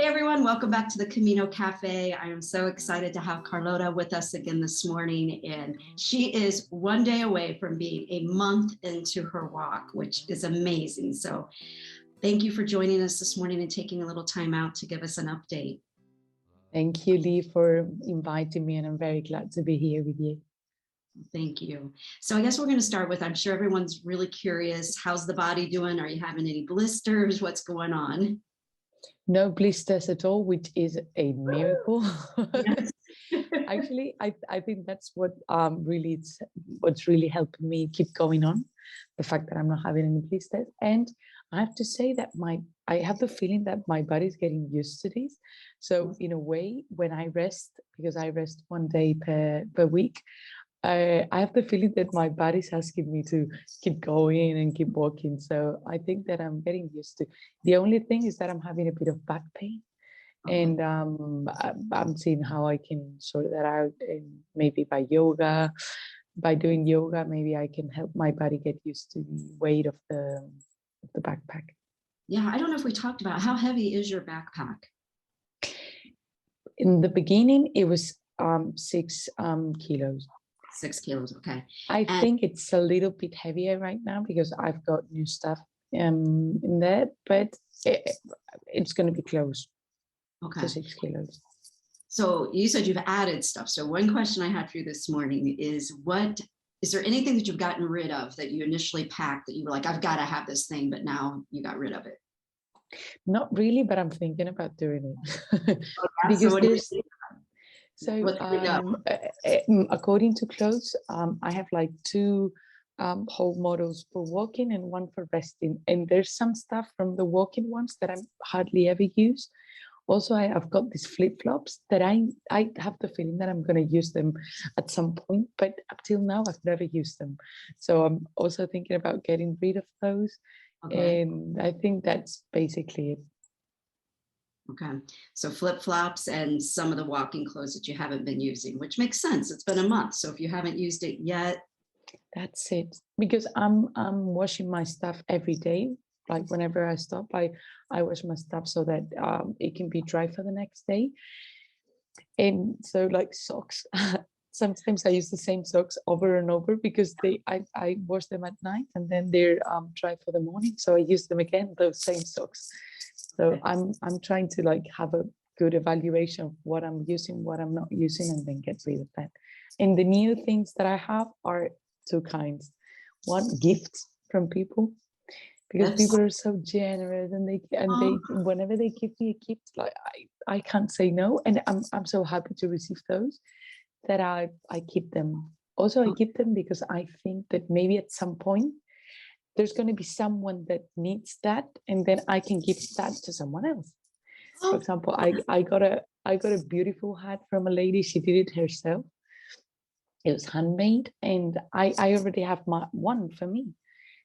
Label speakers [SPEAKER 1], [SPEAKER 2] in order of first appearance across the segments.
[SPEAKER 1] Hey everyone, welcome back to the Camino Cafe. I am so excited to have Carlota with us again this morning, and she is one day away from being a month into her walk, which is amazing. So thank you for joining us this morning and taking a little time out to give us an update.
[SPEAKER 2] Thank you, Lee, for inviting me, and I'm very glad to be here with you.
[SPEAKER 1] Thank you. So I guess we're going to start with, I'm sure everyone's really curious, how's the body doing? Are you having any blisters? What's going on?
[SPEAKER 2] No blisters at all, which is a miracle.
[SPEAKER 1] Yes.
[SPEAKER 2] Actually, I think that's what what's really helping me keep going on, the fact that I'm not having any blisters. And I have to say that I have the feeling that my body's getting used to this. So in a way, when I rest, because I rest one day per week, I have the feeling that my body's asking me to keep going and keep walking. So I think that I'm getting used to. The only thing is that I'm having a bit of back pain, and I'm seeing how I can sort that out. And maybe by yoga, by doing yoga, maybe I can help my body get used to the weight of the backpack.
[SPEAKER 1] Yeah, I don't know if we talked about how heavy is your backpack?
[SPEAKER 2] In the beginning, it was 6 kilos.
[SPEAKER 1] 6 kilos, okay.
[SPEAKER 2] I think it's a little bit heavier right now because I've got new stuff in there, but it's going to be close to 6 kilos.
[SPEAKER 1] So you said you've added stuff. So one question I had for you this morning is is there anything that you've gotten rid of that you initially packed that you were like, I've got to have this thing, but now you got rid of it?
[SPEAKER 2] Not really, but I'm thinking about doing it.
[SPEAKER 1] Because
[SPEAKER 2] so according to clothes, I have like 2 whole models for walking and 1 for resting. And there's some stuff from the walking ones that I hardly ever use. Also, I've got these flip-flops that I have the feeling that I'm going to use them at some point, but up till now, I've never used them. So I'm also thinking about getting rid of those. Okay. And I think that's basically it.
[SPEAKER 1] Okay, so flip-flops and some of the walking clothes that you haven't been using, which makes sense. It's been a month. So if you haven't used it yet.
[SPEAKER 2] That's it. Because I'm washing my stuff every day. Like whenever I stop, I wash my stuff so that it can be dry for the next day. And so like socks, sometimes I use the same socks over and over because I wash them at night and then they're dry for the morning. So I use them again, those same socks. So I'm trying to like have a good evaluation of what I'm using, what I'm not using, and then get rid of that. And the new things that I have are 2 kinds. One, gifts from people, because people are so generous, and they whenever they give me a gift, like I can't say no, and I'm so happy to receive those that I keep them. Also, I keep them because I think that maybe at some point there's going to be someone that needs that, and then I can give that to someone else. For example, I got a beautiful hat from a lady. She did it herself. It was handmade, and I already have one for me.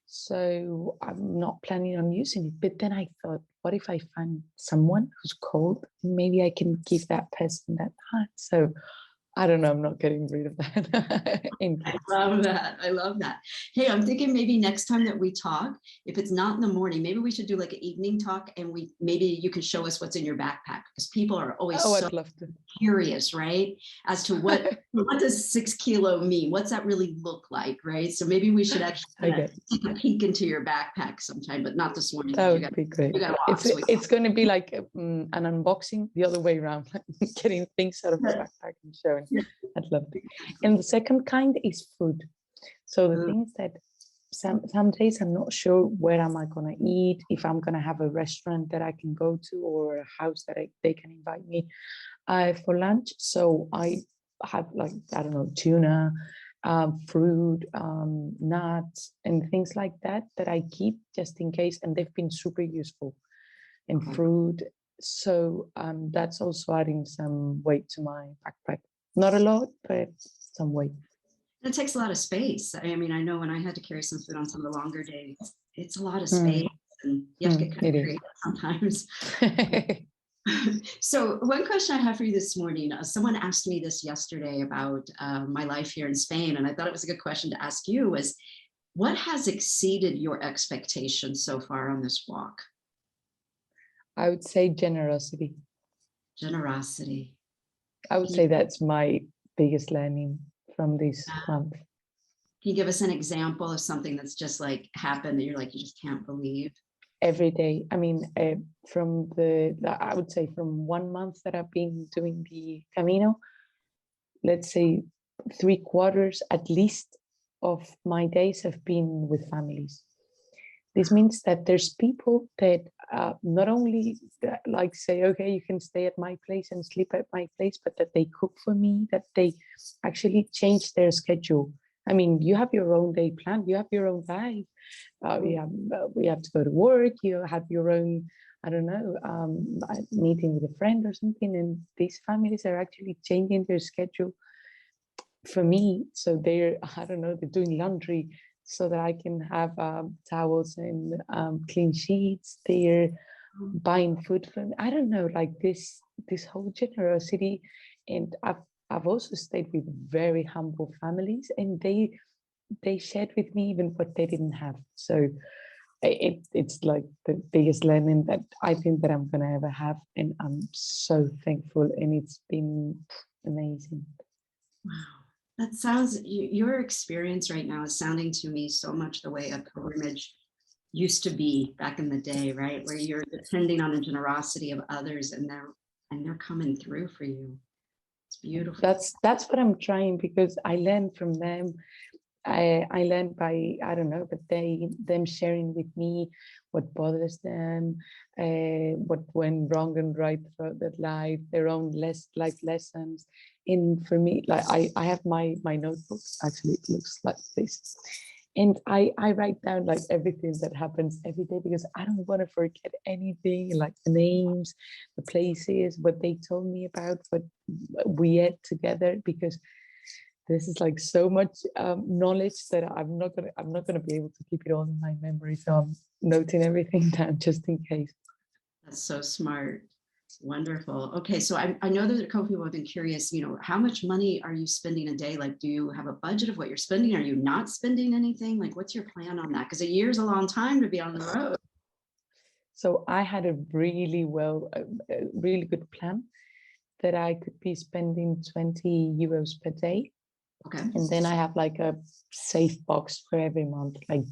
[SPEAKER 2] So I'm not planning on using it. But then I thought, what if I find someone who's cold? Maybe I can give that person that hat. So I don't know. I'm not getting rid of that.
[SPEAKER 1] I love that. I love that. Hey, I'm thinking maybe next time that we talk, if it's not in the morning, maybe we should do like an evening talk, and maybe you can show us what's in your backpack, because people are always so curious, right? As to what does 6 kilo mean? What's that really look like, right? So maybe we should actually take a peek into your backpack sometime, but not this morning.
[SPEAKER 2] That would be great. It's going to be like an unboxing the other way around, getting things out of the backpack and showing. I'd love it. And the second kind is food. So the things that some days I'm not sure where am I going to eat, if I'm going to have a restaurant that I can go to or a house that they can invite me for lunch. So I have like, I don't know, tuna, fruit, nuts, and things like that I keep just in case. And they've been super useful. And fruit. So that's also adding some weight to my backpack. Not a lot, but some weight.
[SPEAKER 1] It takes a lot of space. I mean, I know when I had to carry some food on some of the longer days, it's a lot of space, and you have to get kind of creative sometimes. So one question I have for you this morning, someone asked me this yesterday about my life here in Spain, and I thought it was a good question to ask you, was what has exceeded your expectations so far on this walk?
[SPEAKER 2] I would say generosity.
[SPEAKER 1] Generosity.
[SPEAKER 2] I would say that's my biggest learning from this month.
[SPEAKER 1] Can you give us an example of something that's just like happened that you're like, you just can't believe?
[SPEAKER 2] Every day. I mean, from I would say from 1 month that I've been doing the Camino, let's say 3/4 at least of my days have been with families. This means that there's people that not only like say, okay, you can stay at my place and sleep at my place, but that they cook for me, that they actually change their schedule. I mean, you have your own day planned, you have your own life. We have to go to work, you have your own, I don't know, meeting with a friend or something. And these families are actually changing their schedule for me. So they're, I don't know, they're doing laundry so that I can have towels and clean sheets. They're buying food for me. I don't know, like this whole generosity. And I've also stayed with very humble families, and they shared with me even what they didn't have. So it's like the biggest learning that I think that I'm gonna ever have, and I'm so thankful. And it's been amazing.
[SPEAKER 1] Wow. That sounds, your experience right now is sounding to me so much the way a pilgrimage used to be back in the day, right? Where you're depending on the generosity of others, and they're coming through for you. It's beautiful.
[SPEAKER 2] That's what I'm trying, because I learned from them. I learned by, I don't know, but them sharing with me what bothers them, what went wrong and right throughout their life, their own life lessons. And for me, like I have my notebook. Actually, it looks like this, and I write down like everything that happens every day, because I don't want to forget anything, like the names, the places, what they told me about, what we ate together, because this is like so much knowledge that I'm not gonna be able to keep it all in my memory. So I'm noting everything down just in case.
[SPEAKER 1] That's so smart. Wonderful. Okay, so I know that a couple people have been curious, how much money are you spending a day? Like, do you have a budget of what you're spending? Are you not spending anything? Like, what's your plan on that? Because a year's a long time to be on the road.
[SPEAKER 2] So I had a really really good plan that I could be spending 20 euros per day.
[SPEAKER 1] Okay.
[SPEAKER 2] And then I have like a safe box for every month, like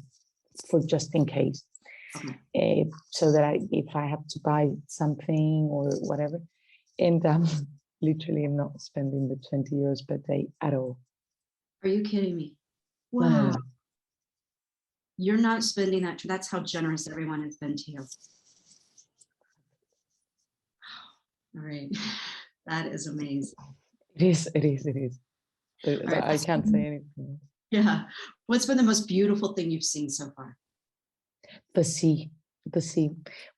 [SPEAKER 2] for just in case. Okay. So that if I have to buy something or whatever, and literally I'm not spending the 20 euros per day at all.
[SPEAKER 1] Are you kidding me? Wow. No. You're not spending that. That's how generous everyone has been to you. All right. That is amazing.
[SPEAKER 2] It is. Right. I can't say anything.
[SPEAKER 1] Yeah. What's been the most beautiful thing you've seen so far?
[SPEAKER 2] The sea.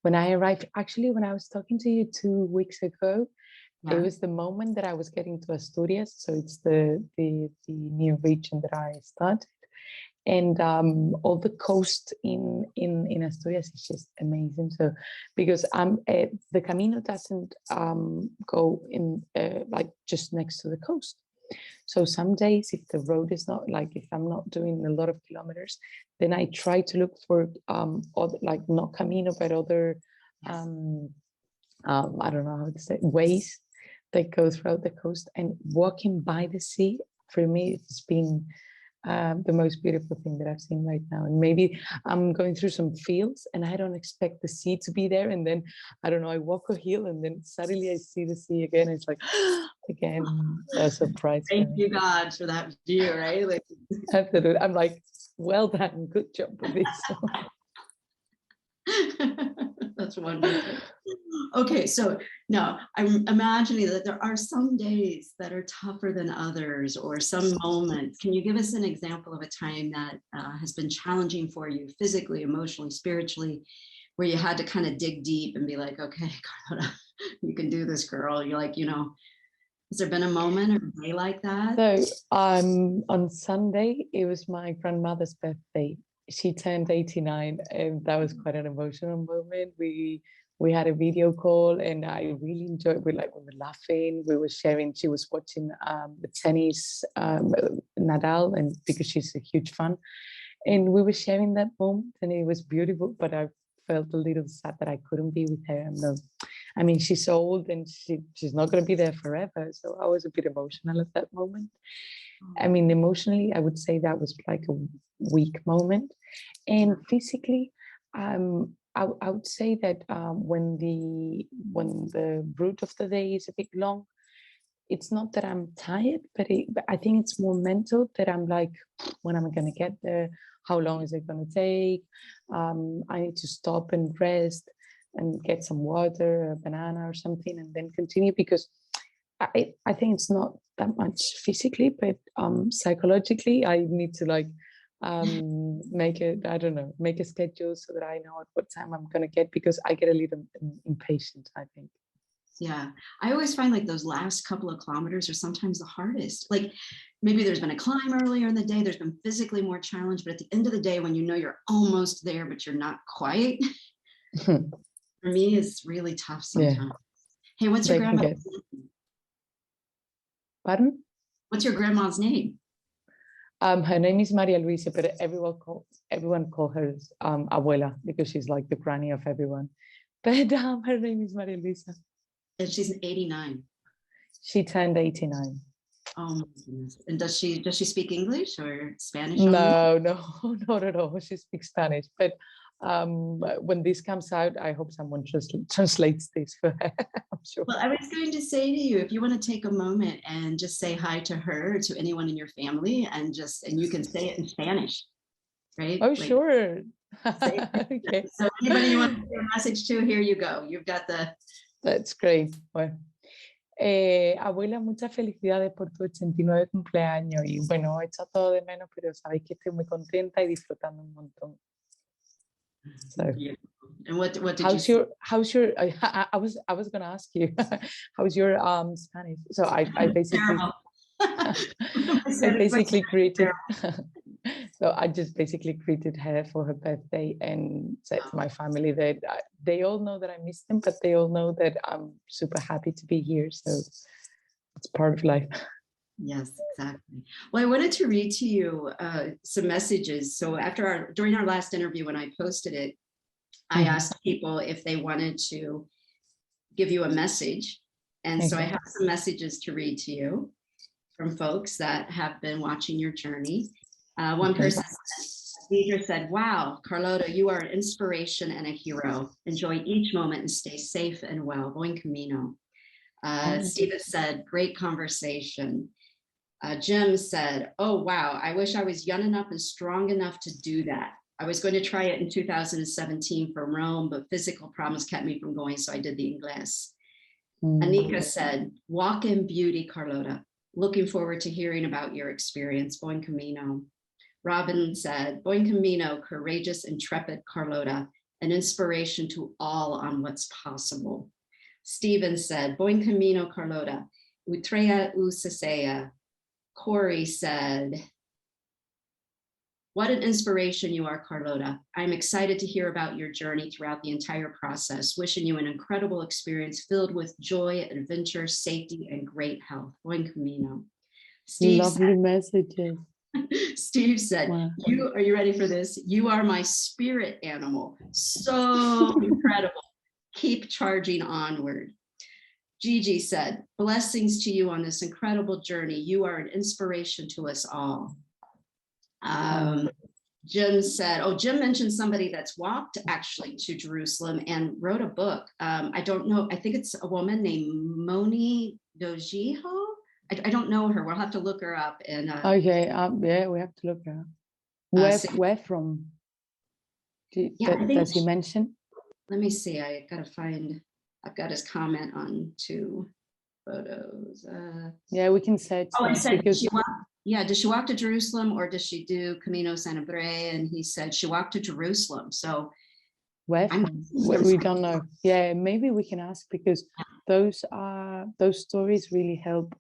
[SPEAKER 2] When I arrived, actually, when I was talking to you 2 weeks ago, it was the moment that I was getting to Asturias. So it's the new region that I started. And all the coast in Asturias is just amazing. So because the Camino doesn't go in like just next to the coast. So some days, if the road is not, like if I'm not doing a lot of kilometers, then I try to look for other, like not Camino, but other I don't know how to say, ways that go throughout the coast. And walking by the sea, for me, it's been the most beautiful thing that I've seen right now. And maybe I'm going through some fields and I don't expect the sea to be there. And then, I don't know, I walk a hill and then suddenly I see the sea again. It's like, again, a surprise.
[SPEAKER 1] Thank you, God, for that view, right? Like,
[SPEAKER 2] absolutely. I'm like, well done. Good job with this.
[SPEAKER 1] That's wonderful. Okay, so now I'm imagining that there are some days that are tougher than others, or some moments. Can you give us an example of a time that has been challenging for you physically, emotionally, spiritually, where you had to kind of dig deep and be like, okay, Carlota, you can do this, girl. You're like, has there been a moment or a day like that?
[SPEAKER 2] So on Sunday, it was my grandmother's birthday. She turned 89, and that was quite an emotional moment. We had a video call, and I really enjoyed. We were laughing. We were sharing. She was watching the tennis, Nadal, and because she's a huge fan, and we were sharing that moment, and it was beautiful. But I felt a little sad that I couldn't be with her. And I mean, she's old and she's not going to be there forever. So I was a bit emotional at that moment. I mean, emotionally, I would say that was like a weak moment. And physically, I would say that when the route of the day is a bit long, it's not that I'm tired, but I think it's more mental, that I'm like, when am I going to get there? How long is it going to take? I need to stop and rest and get some water, a banana or something, and then continue, because I think it's not that much physically, but psychologically, I need to like make a schedule so that I know at what time I'm going to get, because I get a little impatient, I think.
[SPEAKER 1] Yeah, I always find like those last couple of kilometers are sometimes the hardest. Like maybe there's been a climb earlier in the day, there's been physically more challenge, but at the end of the day, when you know you're almost there, but you're not quite, for me, it's really tough sometimes. Yeah. Hey, what's your grandma's name?
[SPEAKER 2] Pardon?
[SPEAKER 1] What's your grandma's name?
[SPEAKER 2] Her name is Maria Luisa, but everyone call her abuela, because she's like the granny of everyone. But her name is Maria Luisa.
[SPEAKER 1] And she's 89.
[SPEAKER 2] She turned 89.
[SPEAKER 1] Oh my goodness. And does she speak English or Spanish?
[SPEAKER 2] No, not at all. She speaks Spanish. But when this comes out, I hope someone translates this for her. I'm sure.
[SPEAKER 1] Well, I was going to say to you, if you want to take a moment and just say hi to her, to anyone in your family, and you can say it in Spanish, right?
[SPEAKER 2] Oh, sure.
[SPEAKER 1] Okay. So anybody you want to say a message to, here you go. You've got the...
[SPEAKER 2] That's great. Bueno, abuela, muchas felicidades por tu 89 cumpleaños, y bueno, he echado todo de menos, pero sabéis que estoy muy contenta y disfrutando un montón. So,
[SPEAKER 1] yeah. And what did how's you
[SPEAKER 2] your I was gonna ask you how's your Spanish? So I basically I basically greeted so I just basically greeted her for her birthday and said to my family that they all know that I miss them, but they all know that I'm super happy to be here. So it's part of life.
[SPEAKER 1] Yes, exactly. Well, I wanted to read to you some messages. So during our last interview, when I posted it, I asked people if they wanted to give you a message. And so I have some messages to read to you from folks that have been watching your journey. One person said, wow, Carlota, you are an inspiration and a hero. Enjoy each moment and stay safe and well. Buen Camino. Stephen said, great conversation. Jim said, oh, wow, I wish I was young enough and strong enough to do that. I was going to try it in 2017 from Rome, but physical problems kept me from going, so I did the Ingles. Anika said, walk in beauty, Carlota. Looking forward to hearing about your experience. Buen Camino. Robin said, Buen Camino, courageous, intrepid Carlota, an inspiration to all on what's possible. Stephen said, Buen Camino, Carlota, utrea usasea. Corey said, what an inspiration you are, Carlota. I'm excited to hear about your journey throughout the entire process. Wishing you an incredible experience filled with joy, adventure, safety, and great health. Buen Camino.
[SPEAKER 2] Lovely messages.
[SPEAKER 1] Steve said, wow. Are you ready for this? You are my spirit animal. So incredible. Keep charging onward. Gigi said, blessings to you on this incredible journey. You are an inspiration to us all. Jim said, Jim mentioned somebody that's walked actually to Jerusalem and wrote a book. I don't know. I think it's a woman named Maloney Dojiho. I don't know her. We'll have to look her up. And
[SPEAKER 2] okay, yeah, we have to look her up. Where from? Does he mention?
[SPEAKER 1] Let me see. I've got his comment on 2 photos.
[SPEAKER 2] Yeah, we can say.
[SPEAKER 1] I said, does she walk to Jerusalem or does she do Camino San Abre? And he said she walked to Jerusalem. So
[SPEAKER 2] where from? We don't know. Yeah, maybe we can ask, because those stories really help.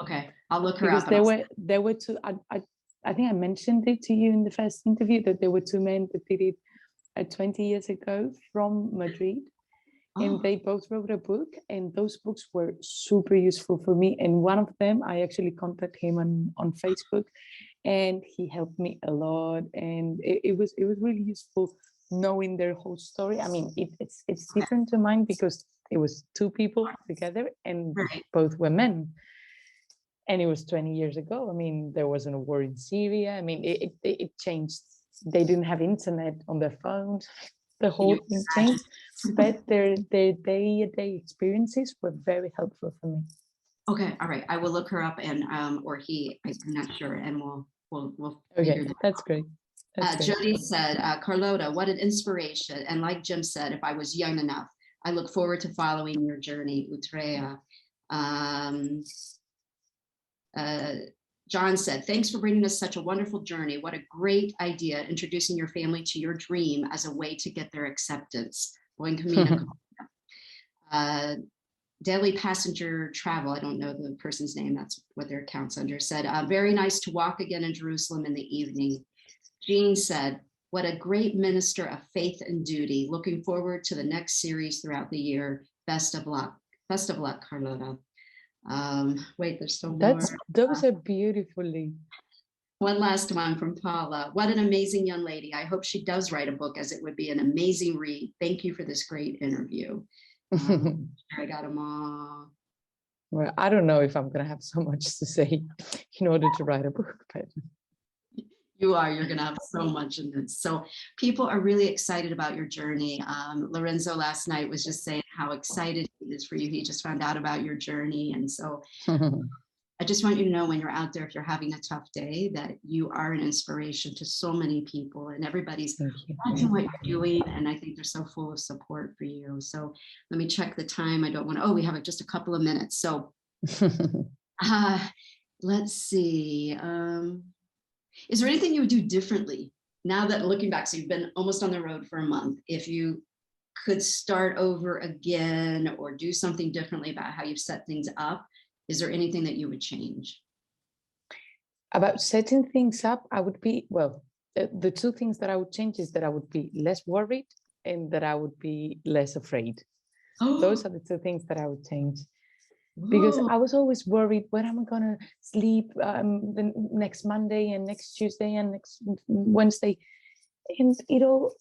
[SPEAKER 1] Okay, I'll look her up.
[SPEAKER 2] Because there were two. I think I mentioned it to you in the first interview that there were 2 men that did it 20 years ago from Madrid. And they both wrote a book, and those books were super useful for me. And one of them, I actually contacted him on Facebook, and he helped me a lot. And it was really useful knowing their whole story. I mean, it's different to mine because it was two people together and both were men. And it was 20 years ago. I mean, there wasn't a war in Syria. I mean, it changed. They didn't have internet on their phones. The whole thing changed. But their day-to-day experiences were very helpful for me.
[SPEAKER 1] Okay, all right. I will look her up and or he, I'm not sure, and we'll
[SPEAKER 2] okay, that's great.
[SPEAKER 1] Jody said, Carlota, what an inspiration. And like Jim said, if I was young enough, I look forward to following your journey, Utreya. John said, thanks for bringing us such a wonderful journey. What a great idea, introducing your family to your dream as a way to get their acceptance. Buen Camino. Daily passenger travel, I don't know the person's name, that's what their account's under, said, very nice to walk again in Jerusalem in the evening. Jean said, what a great minister of faith and duty. Looking forward to the next series throughout the year. Best of luck. Best of luck, Carlota. Wait, there's still more.
[SPEAKER 2] Those are beautifully.
[SPEAKER 1] One last one from Paula. What an amazing young lady. I hope she does write a book, as it would be an amazing read. Thank you for this great interview. I got them all.
[SPEAKER 2] Well, I don't know if I'm going to have so much to say in order to write a book, but
[SPEAKER 1] you're going to have so much in this. So people are really excited about your journey. Lorenzo last night was just saying how excited he is for you. He just found out about your journey. And so I just want you to know, when you're out there, if you're having a tough day, that you are an inspiration to so many people, and everybody's watching what you're doing. And I think they're so full of support for you. So let me check the time. I don't want to, we have just a couple of minutes. So let's see. Is there anything you would do differently now that, looking back, so you've been almost on the road for a month, if you could start over again or do something differently about how you've set things up? Is there anything that you would change?
[SPEAKER 2] About setting things up, I would be, the two things that I would change is that I would be less worried and that I would be less afraid. Those are the two things that I would change. Because I was always worried, when am I going to sleep the next Monday and next Tuesday and next Wednesday? And it all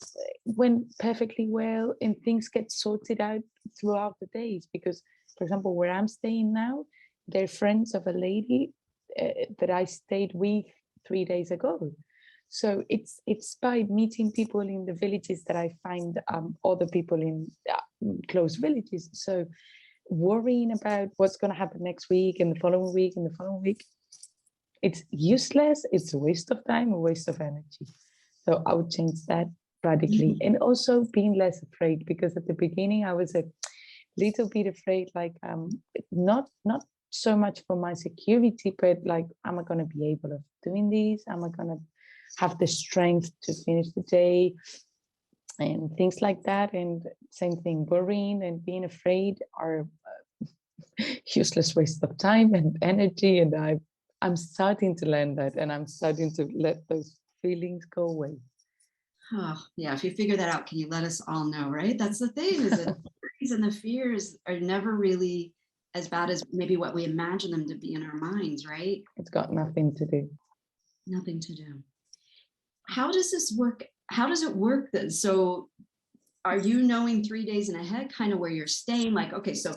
[SPEAKER 2] went perfectly well, and things get sorted out throughout the days. Because, for example, where I'm staying now, they're friends of a lady that I stayed with 3 days ago. So it's by meeting people in the villages that I find other people in close villages. So worrying about what's going to happen next week and the following week and the following week, it's useless. It's a waste of time, a waste of energy. So I would change that radically. And also being less afraid, because at the beginning I was a little bit afraid, like not so much for my security, but like, am I going to be able of doing this? Am I going to have the strength to finish the day? And things like that. And same thing, worrying and being afraid are useless waste of time and energy. And I'm starting to learn that, and I'm starting to let those feelings go away.
[SPEAKER 1] Oh, yeah. If you figure that out, can you let us all know, right? That's the thing, is that the worries and the fears are never really as bad as maybe what we imagine them to be in our minds, right?
[SPEAKER 2] It's got nothing to do.
[SPEAKER 1] Nothing to do. How does this work? How does it work then? So are you knowing 3 days in ahead kind of where you're staying? Like, okay, so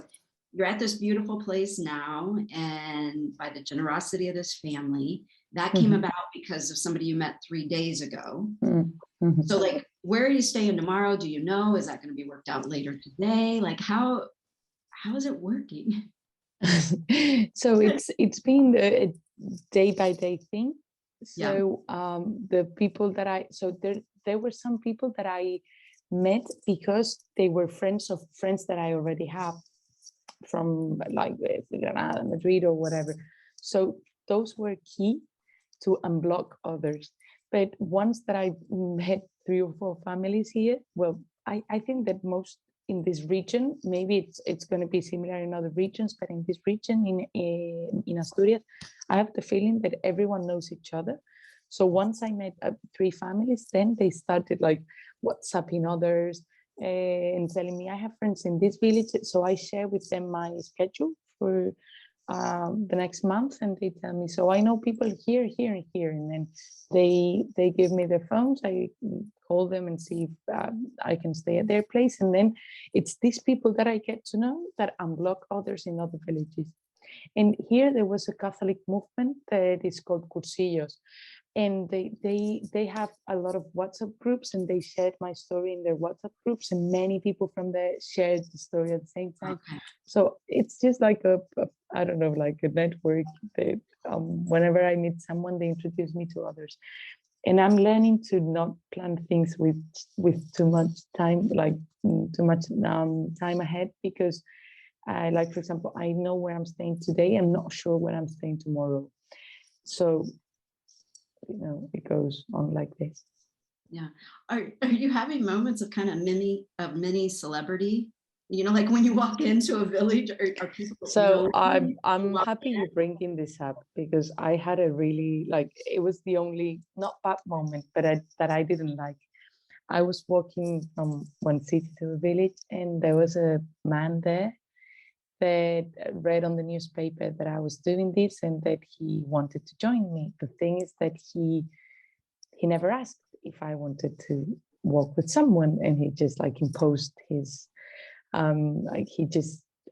[SPEAKER 1] you're at this beautiful place now, and by the generosity of this family, that came about because of somebody you met 3 days ago. So like, where are you staying tomorrow? Do you know? Is that going to be worked out later today? Like, how is it working?
[SPEAKER 2] So it's been a day by day thing. So the people that there were some people that I met because they were friends of friends that I already have from, like, Granada, Madrid or whatever. So those were key to unblock others. But once that I met 3 or 4 families here, well, I think that most in this region, maybe it's going to be similar in other regions, but in this region, in Asturias, I have the feeling that everyone knows each other. So once I met 3 families, then they started like WhatsApping others and telling me, I have friends in this village. So I share with them my schedule for the next month, and they tell me, so I know people here, here, and here, and then they give me their phones. I call them and see if I can stay at their place, and then it's these people that I get to know that unblock others in other villages. And here there was a Catholic movement that is called Cursillos, and they have a lot of WhatsApp groups, and they shared my story in their WhatsApp groups, and many people from there shared the story at the same time.
[SPEAKER 1] Okay.
[SPEAKER 2] So it's just like a I don't know, like a network that whenever I meet someone, they introduce me to others. And I'm learning to not plan things with too much time, like too much time ahead, because like, for example, I know where I'm staying today. I'm not sure where I'm staying tomorrow. So, it goes on like this.
[SPEAKER 1] Yeah. Are you having moments of kind of mini celebrity? Like when you walk into a village, are people?
[SPEAKER 2] So I'm happy you're bringing this up, because I had a really, like, it was the only not bad moment, but that I didn't like. I was walking from one city to a village, and there was a man there that read on the newspaper that I was doing this and that he wanted to join me. The thing is that he never asked if I wanted to walk with someone, and he just like imposed his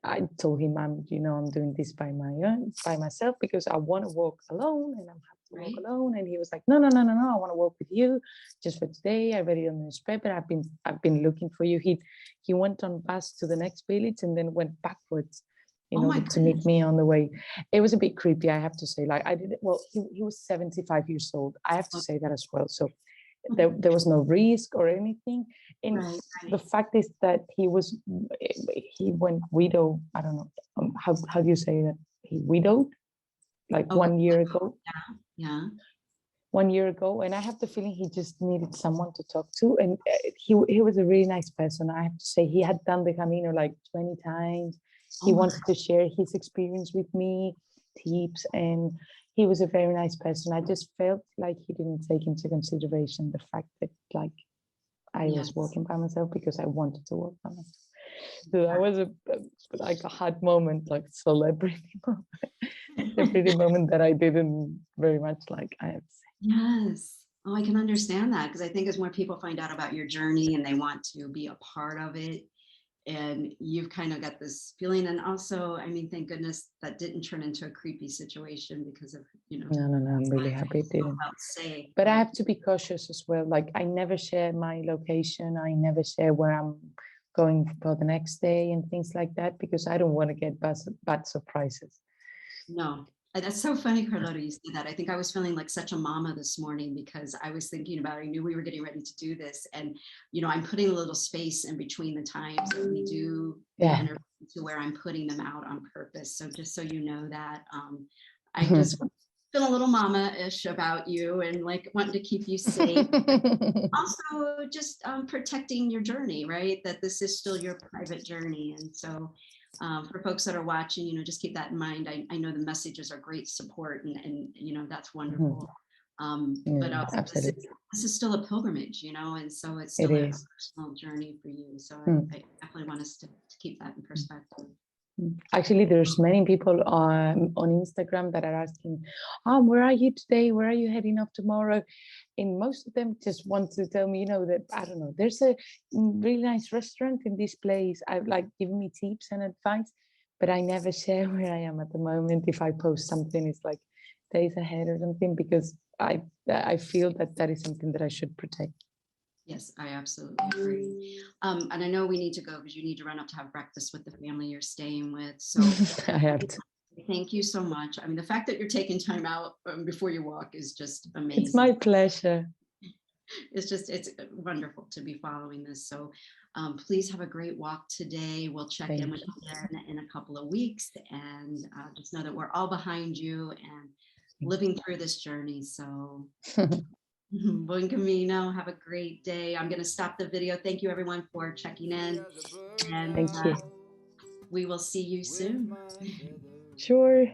[SPEAKER 2] I told him I'm doing this by myself because I want to walk alone, and I'm happy to walk alone. And he was like, no, I want to walk with you just for today. I read it on the newspaper. I've been looking for you. He went on bus to the next village and then went backwards in order to meet me on the way. It was a bit creepy, I have to say. Like, I did it. Well, he was 75 years old. I have to say that as well. So there was no risk or anything. And the fact is that he went widow. I don't know how do you say that? He widowed like 1 year ago.
[SPEAKER 1] Yeah.
[SPEAKER 2] 1 year ago, and I have the feeling he just needed someone to talk to. And he was a really nice person. I have to say, he had done the Camino like 20 times. He wanted to share his experience with me, tips, and he was a very nice person. I just felt like he didn't take into consideration the fact that like I was walking by myself because I wanted to walk by myself. So that was a hard moment, like celebrity moment that I didn't very much like, I have to say.
[SPEAKER 1] Yes. Oh, I can understand that, because I think as more people find out about your journey and they want to be a part of it, and you've kind of got this feeling. And also, I mean, thank goodness that didn't turn into a creepy situation because of,
[SPEAKER 2] No, I'm really happy it didn't. But I have to be cautious as well. Like, I never share my location. I never share where I'm going for the next day and things like that, because I don't want to get bad surprises.
[SPEAKER 1] No. That's so funny, Carlota, you said that. I think I was feeling like such a mama this morning, because I was thinking about, I knew we were getting ready to do this. And, I'm putting a little space in between the times that we do the interview to where I'm putting them out on purpose. So just so you know that, I just feel a little mama-ish about you and like wanting to keep you safe. Also just protecting your journey, right? That this is still your private journey. And so for folks that are watching, just keep that in mind. I know the messages are great support, and that's wonderful. But also this is still a pilgrimage, and so it's still a personal journey for you. So I definitely want us to keep that in perspective.
[SPEAKER 2] Actually, there's many people on Instagram that are asking, where are you today? Where are you heading off tomorrow? And most of them just want to tell me, that, I don't know, there's a really nice restaurant in this place. I've like given me tips and advice, but I never share where I am at the moment. If I post something, it's like days ahead or something, because I feel that is something that I should protect.
[SPEAKER 1] Yes, I absolutely agree. And I know we need to go because you need to run up to have breakfast with the family you're staying with. So
[SPEAKER 2] I have to.
[SPEAKER 1] Thank you so much. I mean, the fact that you're taking time out before you walk is just amazing.
[SPEAKER 2] It's my pleasure.
[SPEAKER 1] It's wonderful to be following this. So please have a great walk today. We'll check in with you again in a couple of weeks, and just know that we're all behind you and living through this journey. So Buen Camino, have a great day. I'm going to stop the video. Thank you everyone for checking in, and
[SPEAKER 2] thank you.
[SPEAKER 1] We will see you soon.
[SPEAKER 2] Sure.